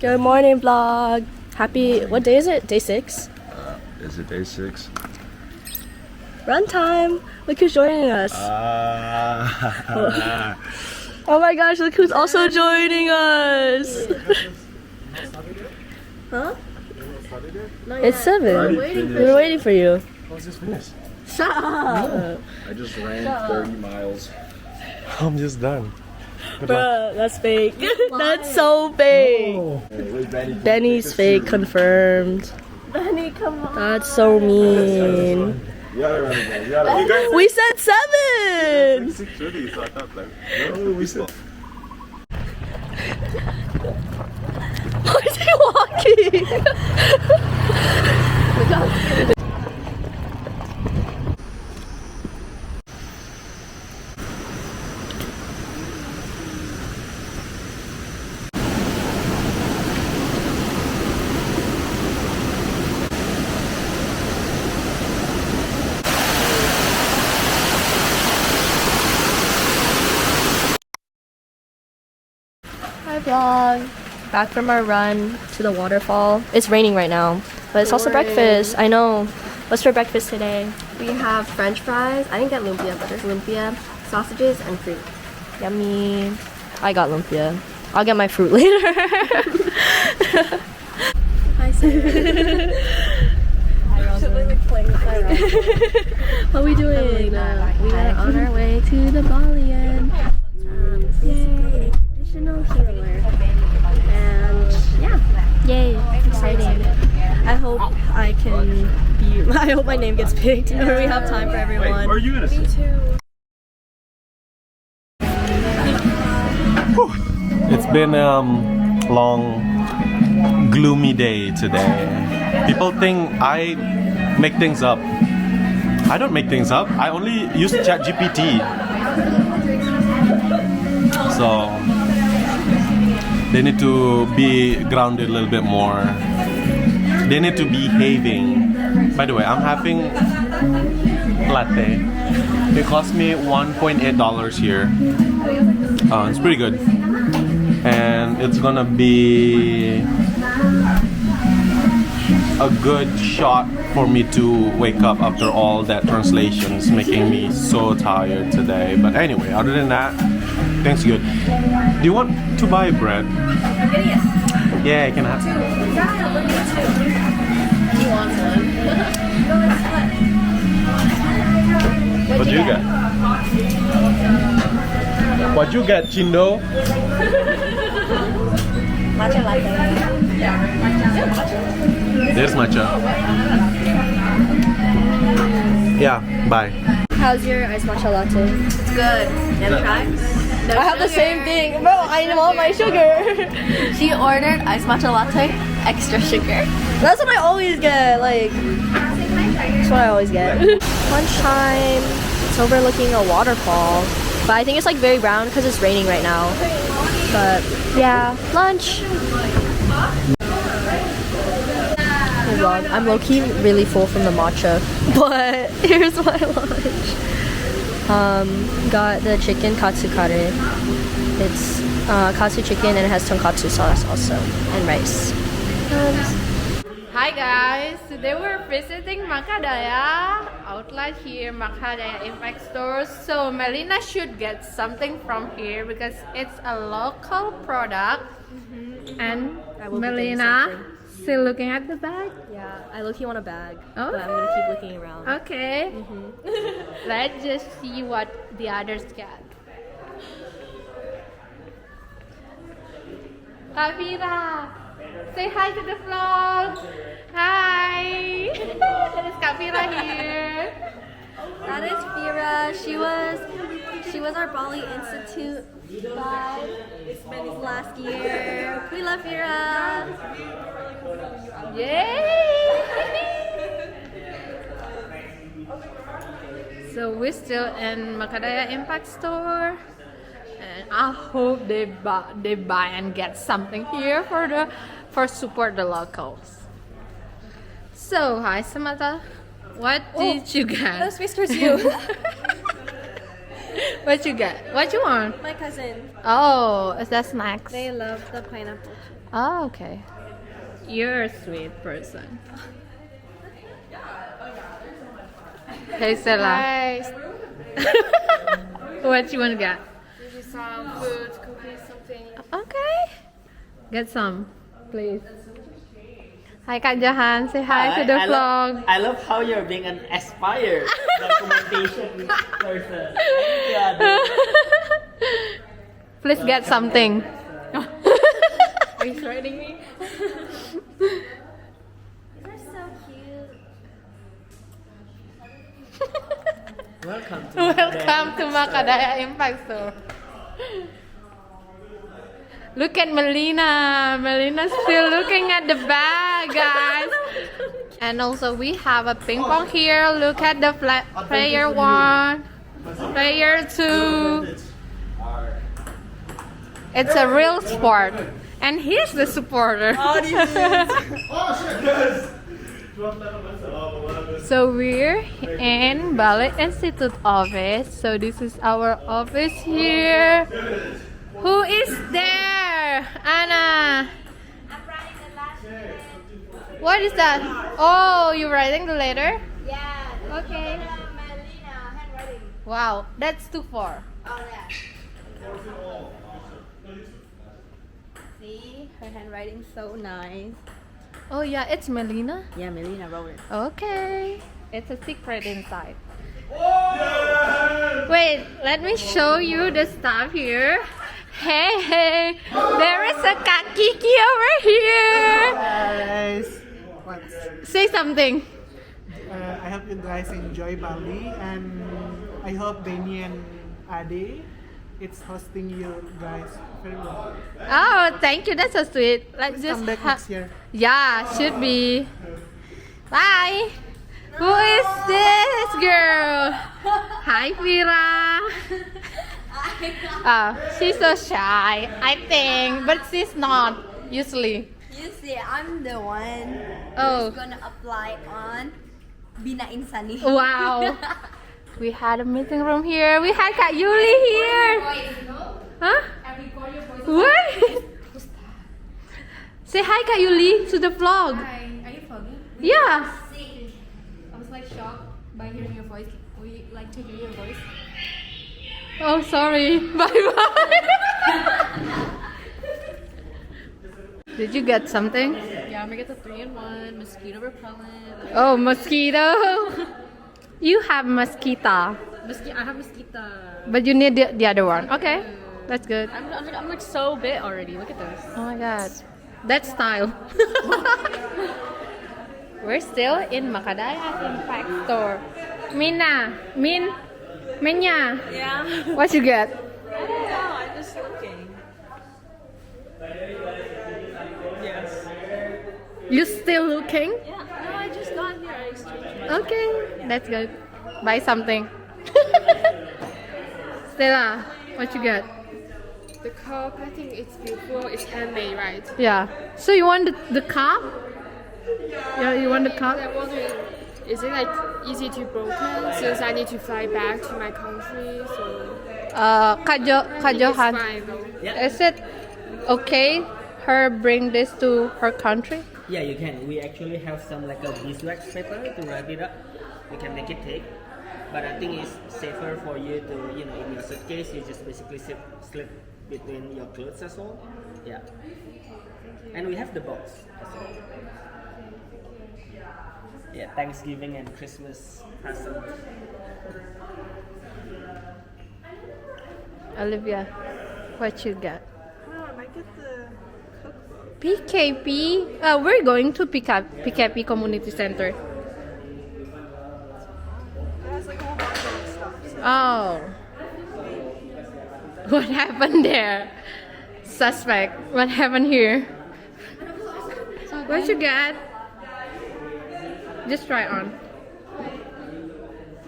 Good morning, vlog. Happy, what day is it? Day 6? Is it day 6? Run time. Look who's joining us. Oh my gosh, look who's also joining us. Huh? It's 7. We're waiting for you. I was just finished. Shut up. I just ran 30 miles. I'm just done. Bruh, that's fake. That's so fake. Benny's fake confirmed. Benny, come on. That's so mean. We said 7! 6:30, so I thought like, no, we said. Why is he walking? Hi vlog. Back from our run to the waterfall. It's raining right now, but it's also breakfast. I know. What's for breakfast today? We have French fries. I didn't get lumpia, but there's lumpia, sausages, and fruit. Yummy. I got lumpia. I'll get my fruit later. Hi, Sarah. What are we doing? We are on our way to the Balian. Yay! Traditional healer. And yeah. Yay, exciting. I hope I can be, I hope my name gets picked or we have time for everyone. Wait, where are you gonna sit? Me too. It's been a long, gloomy day today. People think I make things up. I don't make things up. I only use ChatGPT. So they need to be grounded a little bit more. They need to be behaving. By the way, I'm having latte. It cost me $1.8 here. It's pretty good. And it's gonna be a good shot for me to wake up after all that translations making me so tired today. But anyway, other than that, things good. Do you want to buy bread? Yeah, I can have some. He wants one. What you get? What you get, Chindo? Matcha latte. There's matcha. Yeah, bye. How's your iced matcha latte? It's good. You wanna try? No I have the sugar. same thing. Bro, I want my sugar. She ordered iced matcha latte, extra sugar. That's what I always get. Like, that's what I always get. Lunchtime. It's overlooking a waterfall. But I think it's like very brown because it's raining right now. But yeah, lunch. Hey vlog, I'm low-key really full from the matcha. But here's my lunch. Got the chicken katsu kare. It's katsu chicken and it has tonkatsu sauce also. And rice. Hi guys, today we're visiting Makadaya outlet here, Makadaya Impact Store. So Melina should get something from here because it's a local product. And Melina still looking at the bag. Yeah, I low-key want a bag. Okay. But I'm gonna keep looking around. Okay. Let's just see what the others get. Kavira, say hi to the vlog. Hi. That is Kavira here. That is Fira. She was our Bali Institute guide last year. We love Fira. Yay! So we're still in Makadaya Impact Store, and I hope they buy and get something here for support the locals. So hi Samantha, what did you get? No space towards you. What you get? What you want? My cousin. Oh, is that snacks? They love the pineapple. Oh, okay. You're a sweet person. Hey Stella. Hi. What you wanna get? Maybe some food, cookies, something. Okay. Get some, please. Hi Kak Jahan, say hi to the vlog. I love how you're being an aspired documentation person. Yeah, Please get something. Are you threatening me? They're so cute. welcome to Welcome to Makadaya Impact Store. Look at Melina. Melina's still looking at the bag, guys. And also we have a ping pong here. Look at the player 1, player 2. It's a real sport. And here's the supporter. So we're in Bali Institute office. So this is our office here. Who is there? Anna. I'm writing the last name. What is that? Oh, you're writing the letter? Yeah. Okay. Melina handwriting. Wow, that's too far. Oh yeah. See, her handwriting's so nice. Oh yeah, it's Melina. Yeah, Melina wrote it. Okay. It's a secret inside. Wait, let me show you the stuff here. Hey, there is a Kak Kiki over here. Guys, Say something. I hope you guys enjoy Bali, and I hope Benny and Ade it's hosting you guys very well. Oh, thank you. That's so sweet. Let's Please just come back next year. Yeah, should be. Bye. Who is this girl? Hi, Vira. She's so shy, I think, but she's not usually. You see, I'm the one Oh. who's gonna apply on Bina Insani. Wow. We had a meeting room here. We had Kak Yuli here. Huh? What? Say hi, Kak Yuli, to the vlog. Hi. Are you vlogging? Yeah. I was like shocked by hearing your voice. We like to hear your voice. Oh, sorry. Bye bye. Did you get something? Yeah, I'm gonna get the 3-in-1 mosquito repellent. Oh, mosquito. You have mosquito, I have mosquito. but you need the other one. Okay, that's good. I'm like so bit already. Look at this. Oh my god, that style. We're still in Makadaya Impact Store. Minya. Yeah. What you get? I don't know, I'm just looking. Yes. You still looking? Yeah. No, I just got here. I exchanged. Okay, that's good. Buy something. Stella, what you get? The cup, I think it's beautiful. It's handmade, right? Yeah. So you want the cup? Yeah, you want the cup? I'm wondering, is it like easy to broken since I need to fly back to my country? So Kak it's Johan, fine though. is it okay her bring this to her country? Yeah, you can. We actually have some like a beeswax paper to wrap it up. We can make it thick, but I think it's safer for you to, you know, in your suitcase, you just basically slip between your clothes as well. Yeah. And we have the box as well. Yeah, Thanksgiving and Christmas present. Olivia, what you get? I might get the PKP. We're going to PKP Community Center. it has like a whole bunch of stuff. So Oh. What happened there? Suspect. What happened here? What you get? Just try on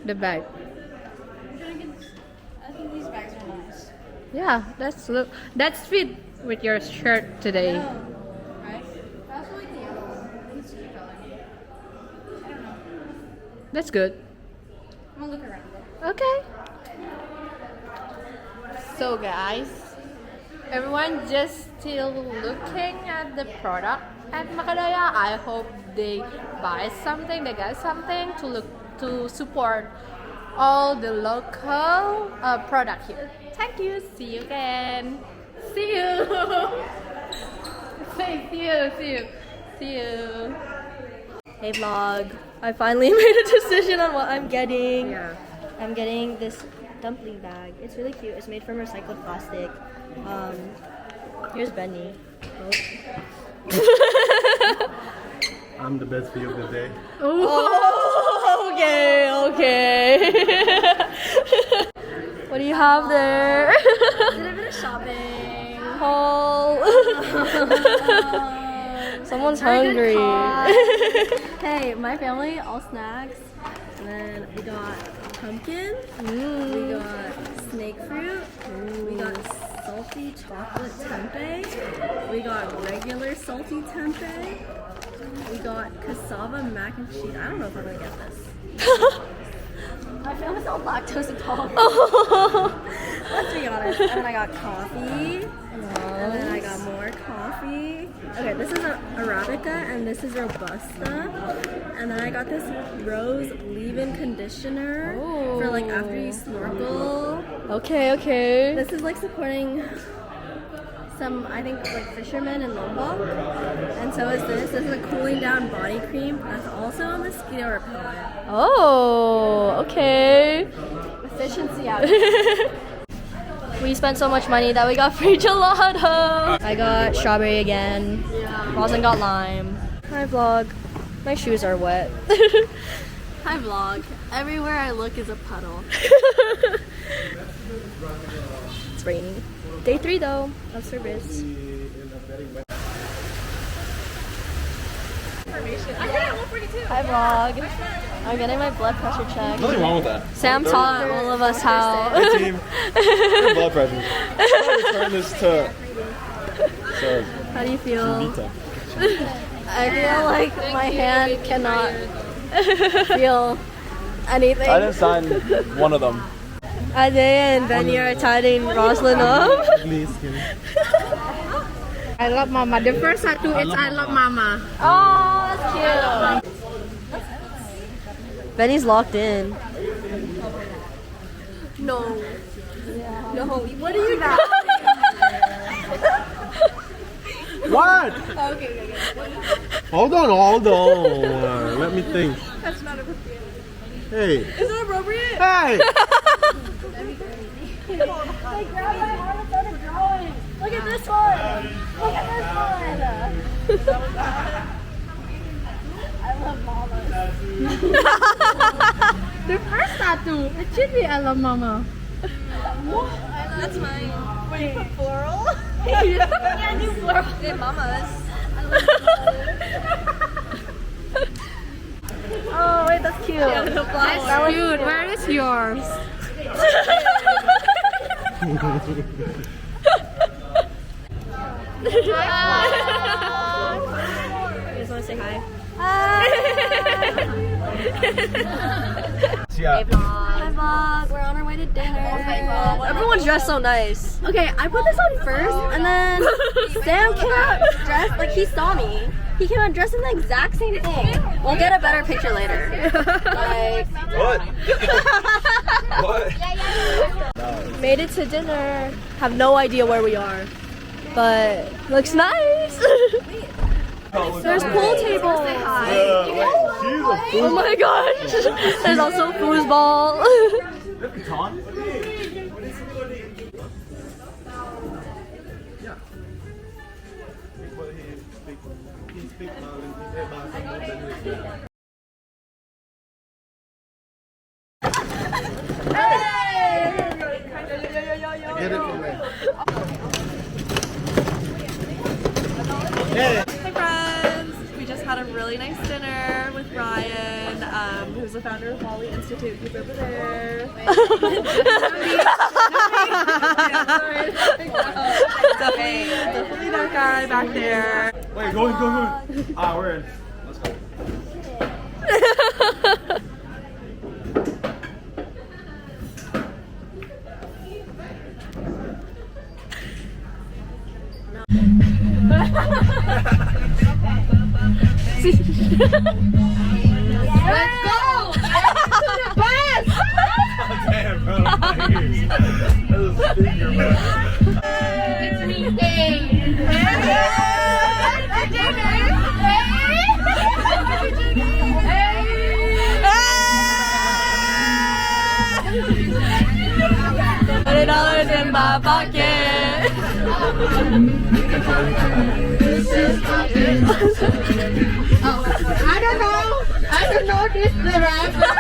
the bag. I think these bags are nice. Yeah, that's fit with your shirt today. Right? That's like the other one. It's the color. I don't know. That's good. I'm gonna look around though. Okay. So guys, everyone just still looking at the product at Makadaya. I hope they buy something, they get something to support all the local product here. Thank you. See you again. See you. Say see you. See you. See you. Hey vlog, I finally made a decision on what I'm getting. Yeah. I'm getting this dumpling bag. It's really cute. It's made from recycled plastic. Here's Benny. I'm the best view of the day. Oh, okay. What do you have there? Did a bit of shopping. Oh. Someone's hungry. Hey, my family, all snacks. And then we got pumpkin. We got snake fruit. We got salty chocolate tempeh. We got regular salty tempeh. We got cassava mac and cheese. I don't know if I'm gonna get this. My family's all lactose intolerant. Let's be honest. And then I got coffee. And then I got more coffee. Okay, this is a Arabica and this is Robusta. And then I got this rose leave-in conditioner for like after you snorkel. Okay. This is like supporting some, I think, like fishermen in Lombok. And so is this. This is a cooling down body cream. That's also a mosquito repellent. Oh, okay. Efficiency out. We spent so much money that we got free gelato. I got strawberry again. Roslyn got lime. Hi vlog. My shoes are wet. Hi vlog. Everywhere I look is a puddle. It's raining. Day 3 though of service. Hi vlog. I'm getting my blood pressure checked. Nothing wrong with that. Sam taught all of us how. Hey team, your blood pressure. I'll return this to How do you feel? Vita. I feel like my hand cannot feel anything. I didn't sign one of them. Ade and Benny are tying Roslyn up. I love mama. The first tattoo is I love mama. Oh, that's cute. Benny's locked in. No. No. What are you doing? What? Okay. Hold on. Let me think. That's not appropriate. Hey. Is it appropriate? Hey. Look at this one. Look at this one. I love mamas. The first tattoo, it should be I love mama. That's mine. Wait, floral? Yeah, new floral. Hey, mamas. I love mamas. Oh wait, that's cute. That's cute. Where is yours? You guys want to say hi? Yeah. Hi vlog. We're on our way to dinner. Everyone's dressed so nice. Okay, I put this on first, and then Sam came out dressed like he saw me. He came out dressed in the exact same thing. We'll get a better picture later. Like, What? What? Made it to dinner. Have no idea where we are, but looks nice. There's pool table. Oh my gosh. There's also foosball. Get it from there. Hey friends! We just had a really nice dinner with Ryan, who's the founder of Bali Institute. He's over there. Definitely that guy back there. Wait, go in. Ah, we're in. Let's go. Let's go! To the bus! Damn, bro. That was a speaker, bro. It's me, hey! $20 in my pocket. I don't know this the rapper.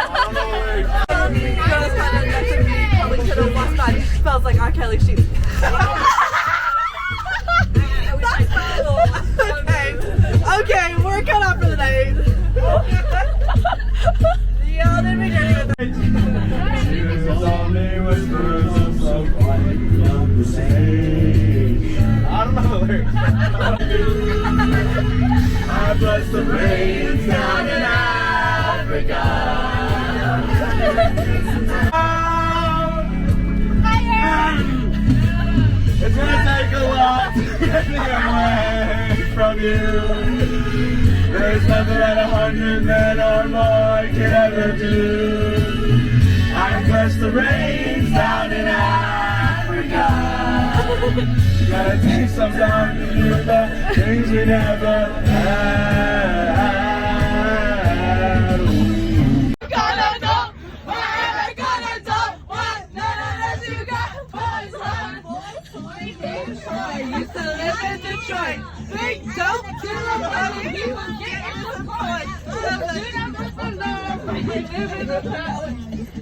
Girls kind of next to me probably could have walked by. Smells like R. Kelly sheets. Okay, we're cut off for the night. Y'all didn't make any of that. I don't know the lyrics. I bless the rains down in Africa. It's gonna take a lot to get me away from you. There's nothing that 100 men or more can ever do. I bless the rains down in Africa. Gotta take some time to do the things we never had. Gonna go, wherever gonna go, what none you got, boys, run, boys, Detroit. Used to live in Detroit. Big dope, kill him, buddy, he was getting some points. Live in the valley.